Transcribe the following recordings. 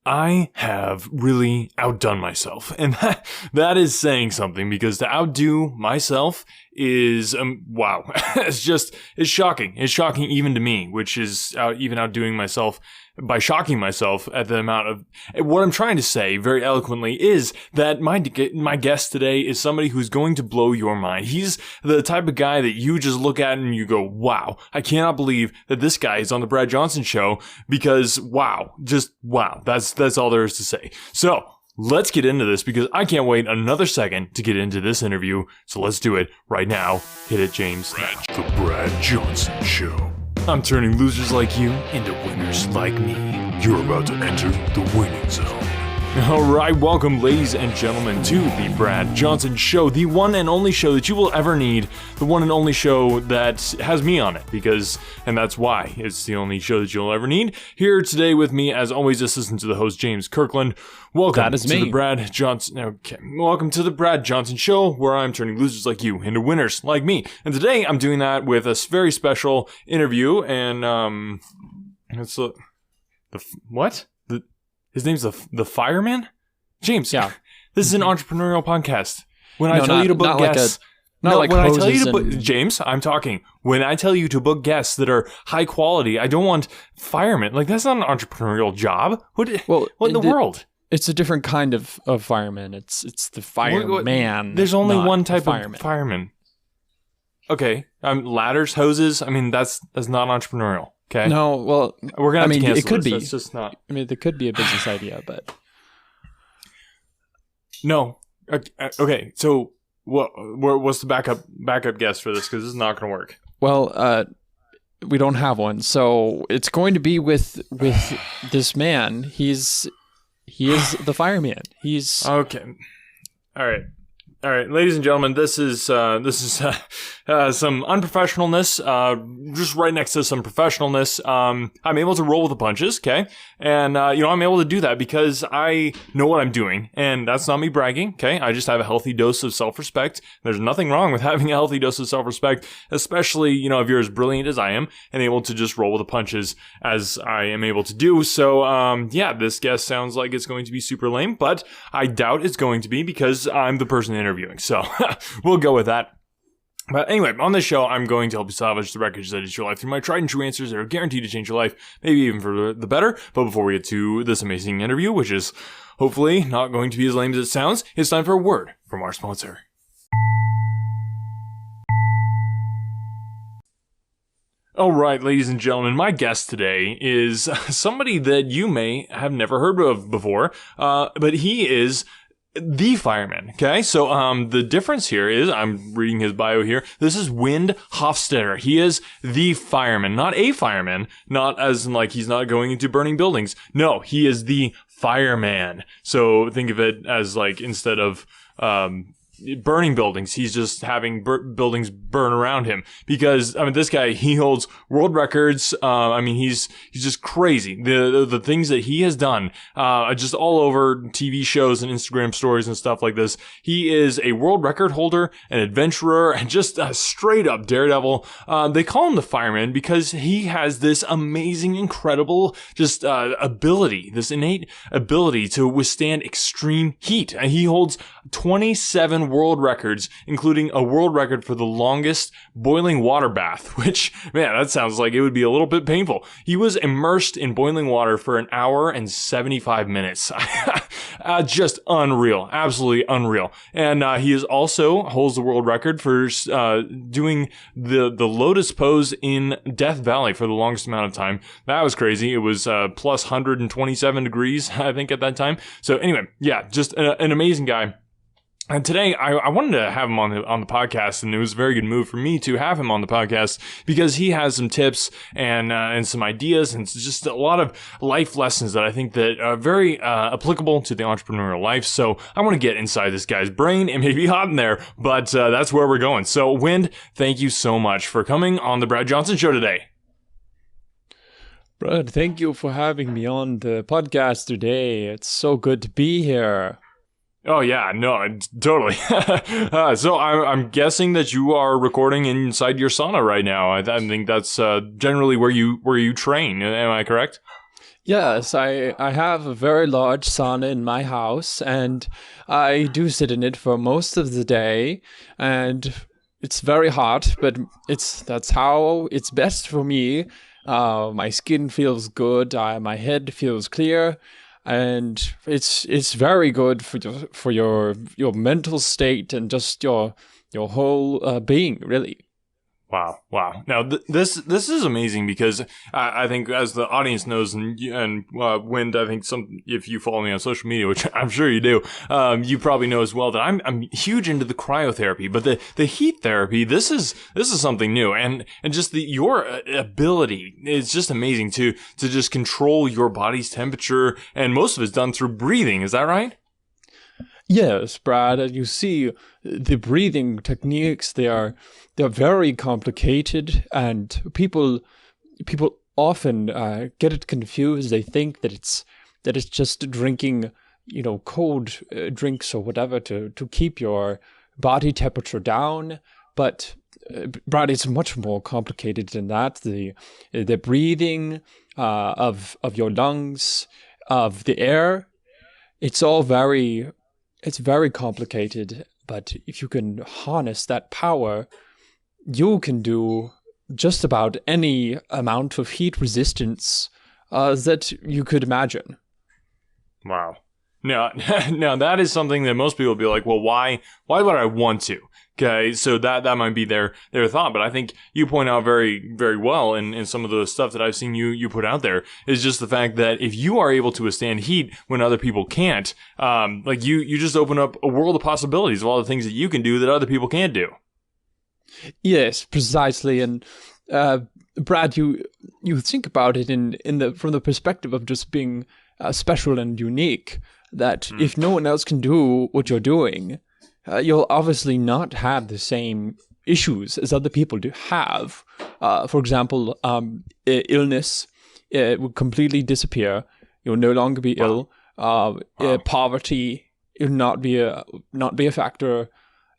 I have really outdone myself, and that is saying something, because to outdo myself is, wow, it's shocking. It's shocking even to me, which is even outdoing myself by shocking myself at the amount of, what I'm trying to say very eloquently is that my guest today is somebody who's going to blow your mind. He's the type of guy that you just look at and you go, wow, I cannot believe that this guy is on the Brad Johnson Show, because wow, just wow, that's all there is to say. So let's get into this, because I can't wait another second to get into this interview. So let's do it right now. Hit it, James. The Brad Johnson Show. I'm turning losers like you into winners like me. You're about to enter the winning zone. All right, welcome, ladies and gentlemen, to the Brad Johnson Show, the one and only show that you will ever need, the one and only show that has me on it, and that's why it's the only show that you'll ever need. Here today with me, as always, assistant to the host, James Kirkland. Welcome that is to me. the Brad Johnson. Okay, welcome to the Brad Johnson Show, where I'm turning losers like you into winners like me. And today I'm doing that with a very special interview, and it's what? His name's the Fireman? James, yeah. This is an entrepreneurial podcast. When I tell you to book guests... James, I'm talking. When I tell you to book guests that are high quality, I don't want firemen. Like, that's not an entrepreneurial job. What in the world? It's a different kind of fireman. It's the fireman. There's only one type fireman. of fireman. Okay. Ladders, hoses. I mean, that's not entrepreneurial. Okay. No, well, we're gonna have to cancel it could this. be. That's just not. I mean, there could be a business idea, but no. Okay. So, what's the backup guess for this? Because this is not going to work. Well, we don't have one, so it's going to be with this man. He is the fireman. He's okay. All right, ladies and gentlemen, this is some unprofessionalness, just right next to some professionalness. I'm able to roll with the punches, okay? And, I'm able to do that because I know what I'm doing, and that's not me bragging, okay? I just have a healthy dose of self-respect. There's nothing wrong with having a healthy dose of self-respect, especially, if you're as brilliant as I am and able to just roll with the punches as I am able to do. So, this guest sounds like it's going to be super lame, but I doubt it's going to be, because I'm the person interviewing. So we'll go with that. But anyway, on this show, I'm going to help you salvage the wreckage that is your life through my tried and true answers that are guaranteed to change your life, maybe even for the better. But before we get to this amazing interview, which is hopefully not going to be as lame as it sounds, it's time for a word from our sponsor. All right, ladies and gentlemen, my guest today is somebody that you may have never heard of before, but he is the fireman. Okay, so the difference here is, I'm reading his bio here, this is Wind Hoffstedder. He is the fireman, not a fireman, not as in like he's not going into burning buildings. No, he is the fireman. So think of it as like, instead of burning buildings, he's just having buildings burn around him, because this guy, he holds world records. He's just crazy, the things that he has done, just all over TV shows and Instagram stories and stuff like this. He is a world record holder, an adventurer, and just a straight up daredevil. They call him the fireman because he has this amazing, incredible ability, this innate ability to withstand extreme heat. And he holds 27 world records, including a world record for the longest boiling water bath, which, man, that sounds like it would be a little bit painful. He was immersed in boiling water for 1 hour and 75 minutes. Just unreal. Absolutely unreal. And he is also holds the world record for doing the lotus pose in Death Valley for the longest amount of time. That was crazy. It was plus 127 degrees, I think, at that time. So anyway, yeah, just an amazing guy. And today, I wanted to have him on the podcast, and it was a very good move for me to have him on the podcast, because he has some tips and some ideas, and it's just a lot of life lessons that I think that are very applicable to the entrepreneurial life. So I want to get inside this guy's brain. It may be hot in there, but that's where we're going. So Wind, thank you so much for coming on the Brad Johnson Show today. Brad, thank you for having me on the podcast today. It's so good to be here. Oh yeah, no, totally. So I'm guessing that you are recording inside your sauna right now. I think that's generally where you train. Am I correct? Yes, I have a very large sauna in my house, and I do sit in it for most of the day, and it's very hot, but that's how it's best for me. My skin feels good, my head feels clear, and it's very good for your mental state and just your whole being, really. Wow, wow. Now this is amazing because I think, as the audience knows, and Wind, I think if you follow me on social media, which I'm sure you do, you probably know as well that I'm huge into the cryotherapy, but the heat therapy, this is something new, and just your ability is just amazing to just control your body's temperature, and most of it's done through breathing. Is that right? Yes, Brad, and you see the breathing techniques, they're very complicated, and people often get it confused. They think that it's just drinking, cold drinks or whatever to keep your body temperature down. But Brad, it's much more complicated than that. The breathing of your lungs, of the air, it's all it's very complicated, but if you can harness that power, you can do just about any amount of heat resistance that you could imagine. Wow. Now, now that is something that most people will be like, well, why would I want to? Okay, so that might be their thought, but I think you point out very, very well in some of the stuff that I've seen you put out there is just the fact that if you are able to withstand heat when other people can't, like you just open up a world of possibilities of all the things that you can do that other people can't do. Yes, precisely. And Brad, you think about it from the perspective of just being special and unique. That if no one else can do what you're doing, you'll obviously not have the same issues as other people do have. For example, illness will completely disappear. You'll no longer be ill. Poverty will not be a factor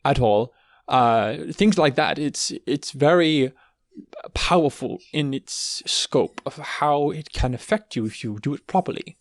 at all. Things like that. It's very powerful in its scope of how it can affect you if you do it properly.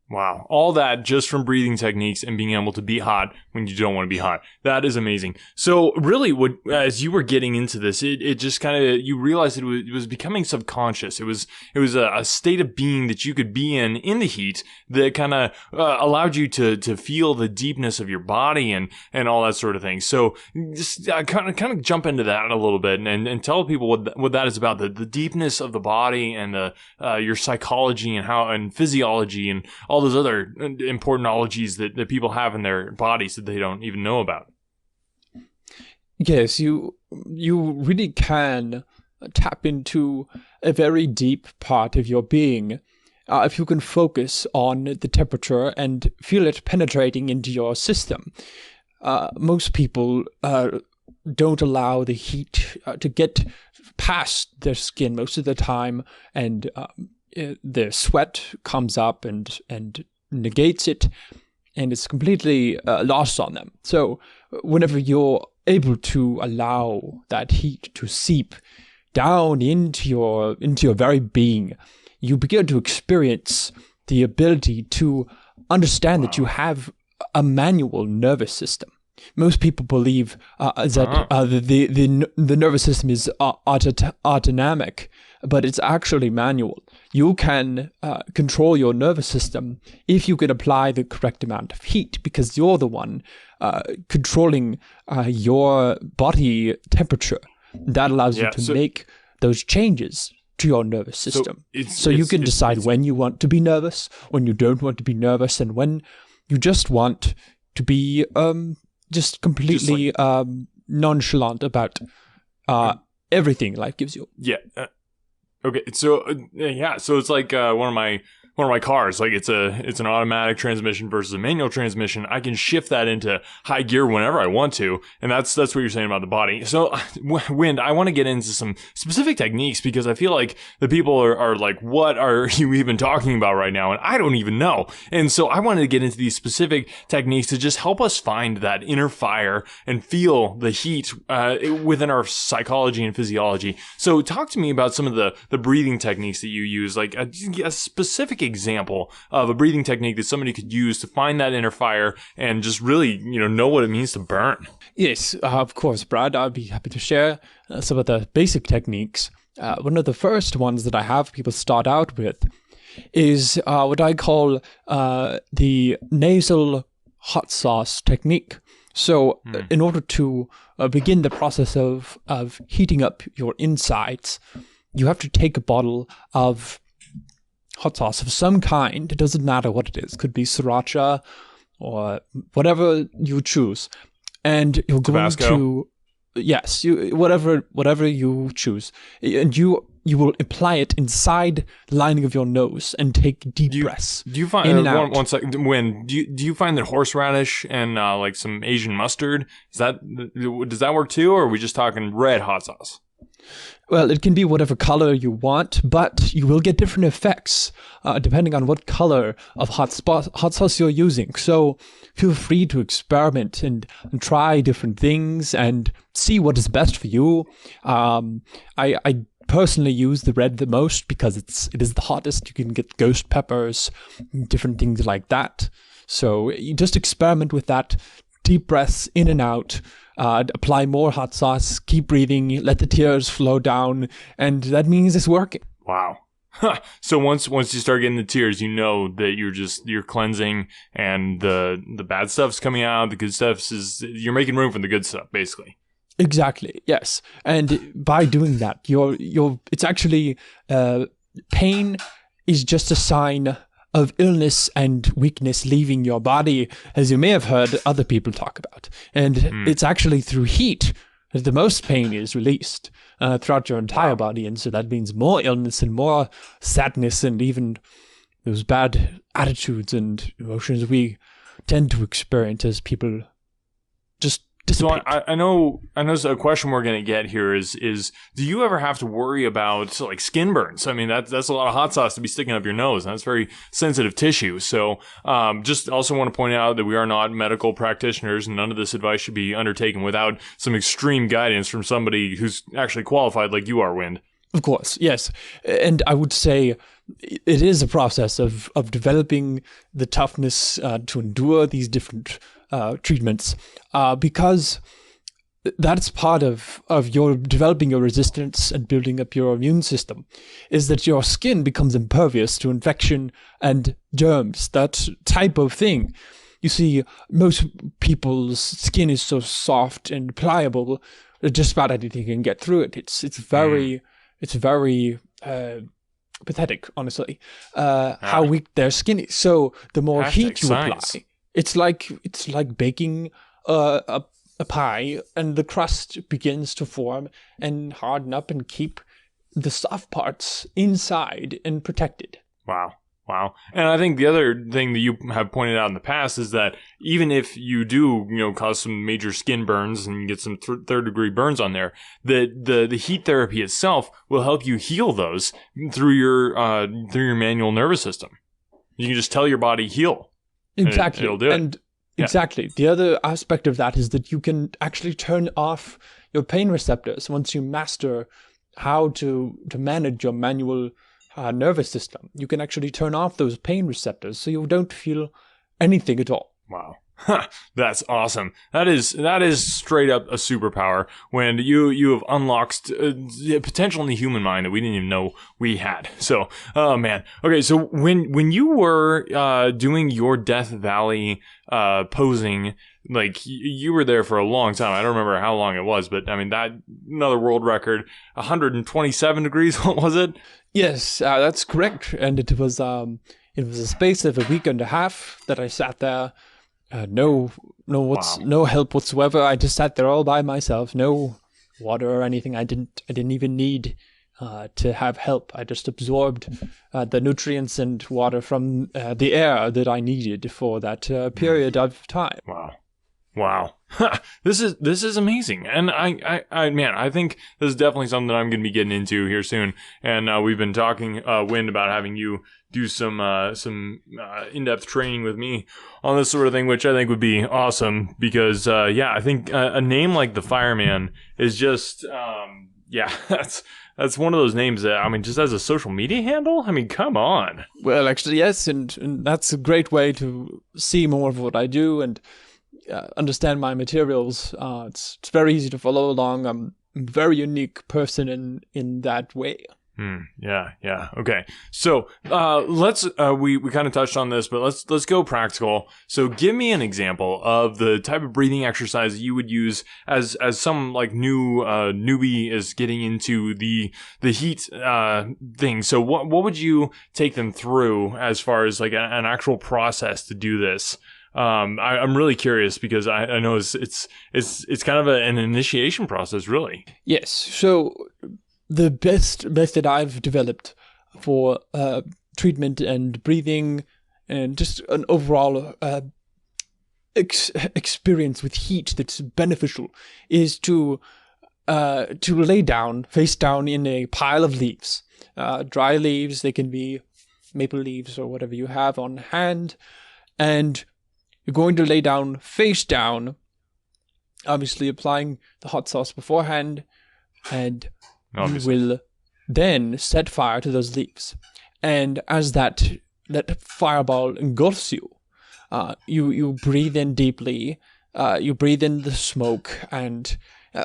Wow. All that just from breathing techniques and being able to be hot when you don't want to be hot. That is amazing. So really, as you were getting into this, it just kind of, you realized it was becoming subconscious. It was a state of being that you could be in the heat that kind of allowed you to feel the deepness of your body and all that sort of thing. So just kind of jump into that a little bit and tell people what that is about, the deepness of the body and your psychology and physiology and all those other important ologies that people have in their bodies that they don't even know about. Yes, you really can tap into a very deep part of your being if you can focus on the temperature and feel it penetrating into your system. Most people don't allow the heat to get past their skin most of the time, and their sweat comes up and negates it, and it's completely lost on them. So whenever you're able to allow that heat to seep down into your very being, you begin to experience the ability to understand that you have a manual nervous system. Most people believe that the nervous system is autonomic, but it's actually manual. You can control your nervous system if you can apply the correct amount of heat, because you're the one controlling your body temperature. That allows you to make those changes to your nervous system. So you can decide when you want to be nervous, when you don't want to be nervous, and when you just want to be just completely nonchalant about everything life gives you. Yeah. Okay. So so it's like one of my cars. Like it's an automatic transmission versus a manual transmission. I can shift that into high gear whenever I want to, and that's what you're saying about the body. So, Wind, I want to get into some specific techniques because I feel like the people are like, what are you even talking about right now? And I don't even know. And so I wanted to get into these specific techniques to just help us find that inner fire and feel the heat within our psychology and physiology. So talk to me about some of the breathing techniques that you use, like a specific example of a breathing technique that somebody could use to find that inner fire and just really, know what it means to burn? Yes, of course, Brad. I'd be happy to share some of the basic techniques. One of the first ones that I have people start out with is what I call the nasal hot sauce technique. So in order to begin the process of heating up your insides, you have to take a bottle of hot sauce of some kind. It doesn't matter what it is. It could be sriracha or whatever you choose. And you're going to, yes, whatever you choose. And you will apply it inside the lining of your nose and take deep breaths. Do you find, one second, do you find that horseradish and like some Asian mustard, does that work too, or are we just talking red hot sauce? Well, it can be whatever color you want, but you will get different effects depending on what color of hot sauce you're using. So feel free to experiment and try different things and see what is best for you. I personally use the red the most because it is the hottest. You can get ghost peppers, different things like that. So you just experiment with that. Deep breaths in and out. Apply more hot sauce, keep breathing, let the tears flow down, and that means it's working. Wow. So once you start getting the tears, you know that you're cleansing and the bad stuff's coming out, the good you're making room for the good stuff, basically. Exactly, yes. And by doing that, it's actually, pain is just a sign of illness and weakness leaving your body, as you may have heard other people talk about. And it's actually through heat that the most pain is released throughout your entire body. And so that means more illness and more sadness and even those bad attitudes and emotions we tend to experience as people just dissipate. So I know a question we're going to get here is do you ever have to worry about like skin burns? I mean, that's a lot of hot sauce to be sticking up your nose, and that's very sensitive tissue. So just also want to point out that we are not medical practitioners, and none of this advice should be undertaken without some extreme guidance from somebody who's actually qualified like you are, Wind. Of course, yes. And I would say it is a process of developing the toughness to endure these different treatments, because that's part of your developing your resistance and building up your immune system, is that your skin becomes impervious to infection and germs, that type of thing. You see, most people's skin is so soft and pliable that just about anything can get through it. It's very pathetic, honestly, how weak their skin is. So the more heat you apply, it's like baking a pie, and the crust begins to form and harden up and keep the soft parts inside and protected. Wow. And I think the other thing that you have pointed out in the past is that even if you do, cause some major skin burns and get some third-degree burns on there, the heat therapy itself will help you heal those through your manual nervous system. You can just tell your body heal. Exactly. It'll do it. And exactly. The other aspect of that is that you can actually turn off your pain receptors once you master how to manage your manual nervous system. You can actually turn off those pain receptors so you don't feel anything at all. Wow. That's awesome. That is straight up a superpower when you have unlocked potential in the human mind that we didn't even know we had. So, oh man. Okay, so when you were doing your Death Valley posing, like you were there for a long time. I don't remember how long it was, but I mean that another world record, 127 degrees. What was it? Yes, that's correct. And it was a space of a week and a half that I sat there. No help whatsoever. I just sat there all by myself. No water or anything. I didn't even need to have help. I just absorbed the nutrients and water from the air that I needed for that period of time. Wow. This is amazing. And I think this is definitely something that I'm going to be getting into here soon. And we've been talking, Wind, about having you do some in-depth training with me on this sort of thing, which I think would be awesome because, I think a name like the Fireman is just, that's one of those names that, I mean, just as a social media handle? I mean, come on. Well, actually, yes, and that's a great way to see more of what I do and understand my materials. It's very easy to follow along. I'm a very unique person in that way. Yeah. Okay. So, let's, we kind of touched on this, but let's go practical. So give me an example of the type of breathing exercise that you would use as some like newbie is getting into the heat, thing. So what would you take them through as far as like an actual process to do this? I'm really curious because I know it's kind of an initiation process, really. Yes. So the best method I've developed for treatment and breathing and just an overall experience with heat that's beneficial is to lay down, face down in a pile of leaves. Dry leaves, they can be maple leaves or whatever you have on hand. And you're going to lay down face down, obviously applying the hot sauce beforehand, and Obviously. you will then set fire to those leaves. And as that fireball engulfs you, you breathe in deeply, you breathe in the smoke, and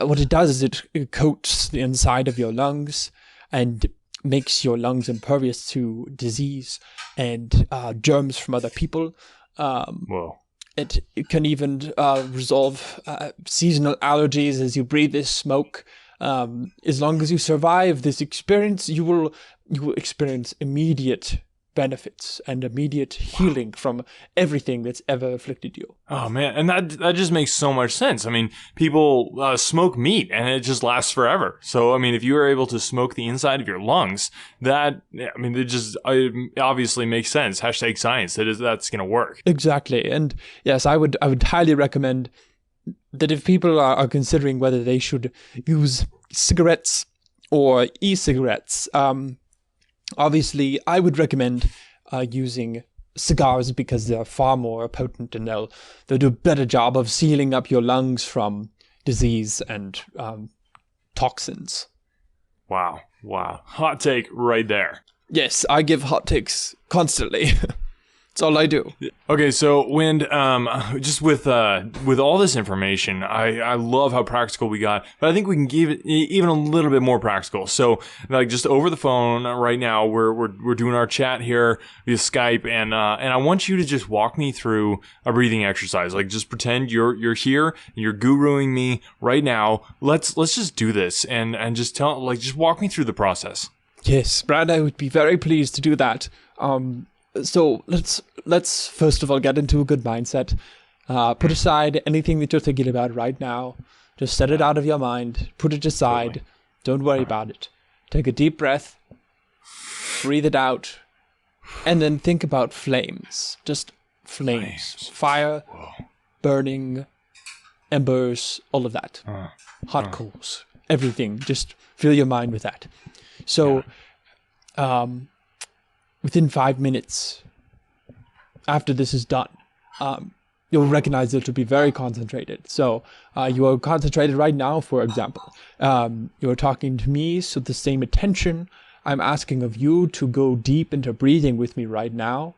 what it does is it coats the inside of your lungs and makes your lungs impervious to disease and germs from other people. Whoa. It can even resolve seasonal allergies as you breathe this smoke. As long as you survive this experience, you will experience immediate benefits and immediate healing from everything that's ever afflicted you. Oh man, and that just makes so much sense. I mean, people smoke meat and it just lasts forever. So I mean, if you are able to smoke the inside of your lungs, it obviously makes sense. Hashtag science. That's going to work. Exactly, and yes, I would highly recommend that if people are considering whether they should use cigarettes or e-cigarettes, obviously I would recommend using cigars because they're far more potent and they'll do a better job of sealing up your lungs from disease and toxins. Wow. Hot take right there. Yes, I give hot takes constantly. That's all I do. Okay, so Wind, just with all this information, I love how practical we got, but I think we can give it even a little bit more practical. So, like, just over the phone right now, we're doing our chat here via Skype, and I want you to just walk me through a breathing exercise. Like, just pretend you're here, and you're guruing me right now. Let's just do this, and just just walk me through the process. Yes, Brad, I would be very pleased to do that. So let's first of all get into a good mindset. Put aside anything that you're thinking about right now. Just set it out of your mind. Put it aside. Totally. Don't worry about it. Take a deep breath. Breathe it out. And then think about flames. Just flames. Fire, burning, embers, all of that. Hot coals. Everything. Just fill your mind with that. So, within 5 minutes after this is done, you'll recognize it to be very concentrated. So you are concentrated right now, for example. You're talking to me, so the same attention I'm asking of you to go deep into breathing with me right now.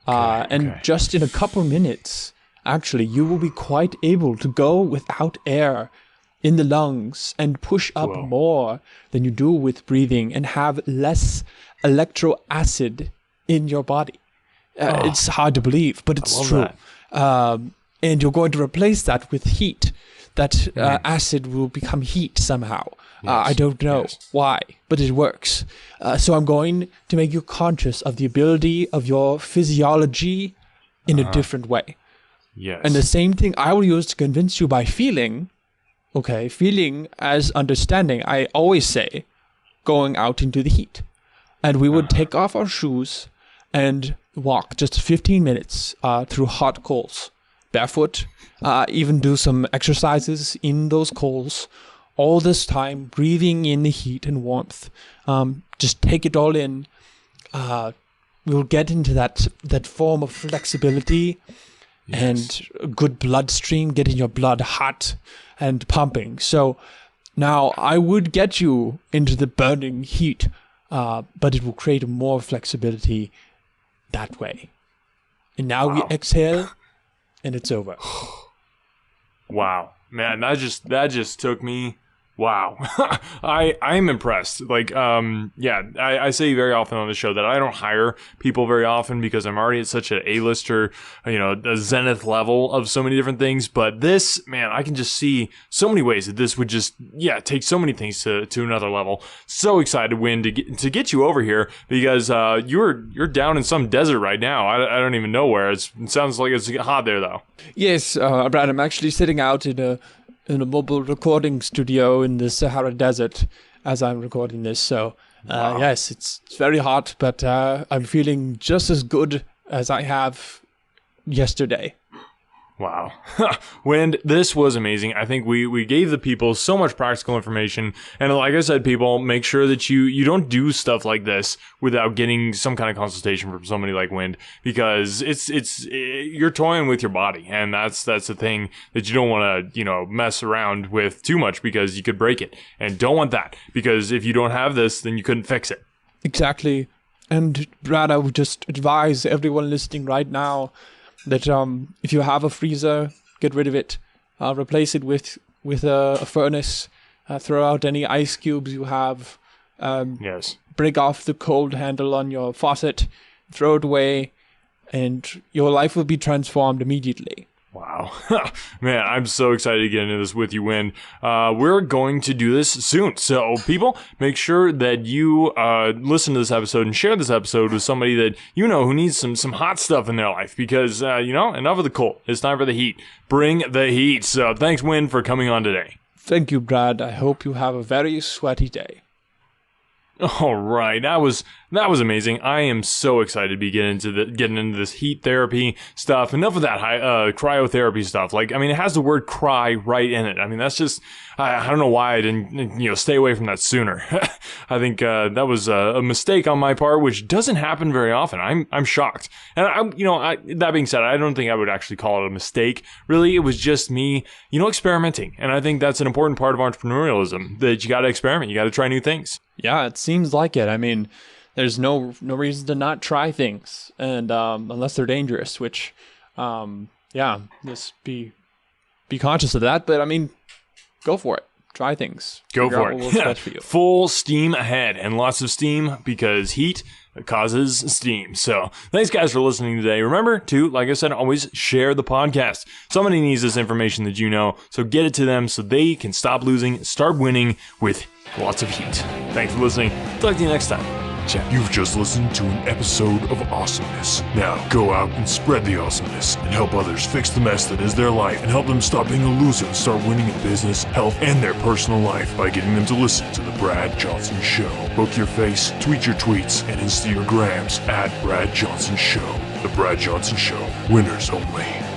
And just in a couple minutes, actually, you will be quite able to go without air in the lungs and push up more than you do with breathing and have less electroacid in your body. It's hard to believe, but it's true. And you're going to replace that with heat. That acid will become heat somehow. Yes. I don't know why, but it works. So I'm going to make you conscious of the ability of your physiology in a different way. Yes. And the same thing I will use to convince you by feeling. Okay, feeling as understanding, I always say, going out into the heat. And we would take off our shoes and walk just 15 minutes through hot coals, barefoot, even do some exercises in those coals. All this time, breathing in the heat and warmth. Just take it all in. We'll get into that form of flexibility and a good bloodstream, getting your blood hot and pumping. So Now, I would get you into the burning heat, but it will create more flexibility that way. And now we exhale, and it's over. Wow, man, that just took me. Wow, I'm impressed. Like, I say very often on the show that I don't hire people very often because I'm already at such an A-lister, a zenith level of so many different things. But this, man, I can just see so many ways that this would just, take so many things to another level. So excited, Win, to get you over here because you're down in some desert right now. I don't even know where. It sounds like it's hot there though. Yes, Brad, I'm actually sitting out in a mobile recording studio in the Sahara Desert as I'm recording this. So, yes, it's very hot, but I'm feeling just as good as I have yesterday. Wow. Wind, this was amazing. I think we gave the people so much practical information. And like I said, people, make sure that you don't do stuff like this without getting some kind of consultation from somebody like Wind, because you're toying with your body. And that's the thing that you don't want to, mess around with too much because you could break it. And don't want that, because if you don't have this, then you couldn't fix it. Exactly. And Brad, I would just advise everyone listening right now that if you have a freezer, get rid of it. Replace it with a furnace. Throw out any ice cubes you have. Yes. Break off the cold handle on your faucet. Throw it away. And your life will be transformed immediately. Wow. Man, I'm so excited to get into this with you, Win. We're going to do this soon. So, people, make sure that you listen to this episode and share this episode with somebody that you know who needs some hot stuff in their life. Because, enough of the cold. It's time for the heat. Bring the heat. So, thanks, Win, for coming on today. Thank you, Brad. I hope you have a very sweaty day. All right, that was amazing. I am so excited to be getting into this heat therapy stuff. Enough of that cryotherapy stuff. Like, I mean, it has the word "cry" right in it. I mean, that's just I don't know why I didn't stay away from that sooner. I think that was a mistake on my part, which doesn't happen very often. I'm shocked. And that being said, I don't think I would actually call it a mistake. Really, it was just me, experimenting. And I think that's an important part of entrepreneurialism, that you got to experiment. You got to try new things. Yeah, it seems like it. I mean, there's no reason to not try things, and unless they're dangerous, which, just be conscious of that. But I mean, go for it. Try things. Go for it. What works best for you. Full steam ahead, and lots of steam, because heat causes steam. So thanks, guys, for listening today. Remember to, like I said, always share the podcast. Somebody needs this information that you know, so get it to them so they can stop losing, start winning with lots of heat. Thanks for listening. Talk to you next time. Ciao. You've just listened to an episode of awesomeness. Now, go out and spread the awesomeness and help others fix the mess that is their life and help them stop being a loser and start winning in business, health, and their personal life by getting them to listen to The Brad Johnson Show. Book your face, tweet your tweets, and Insta your grams at Brad Johnson Show. The Brad Johnson Show. Winners only.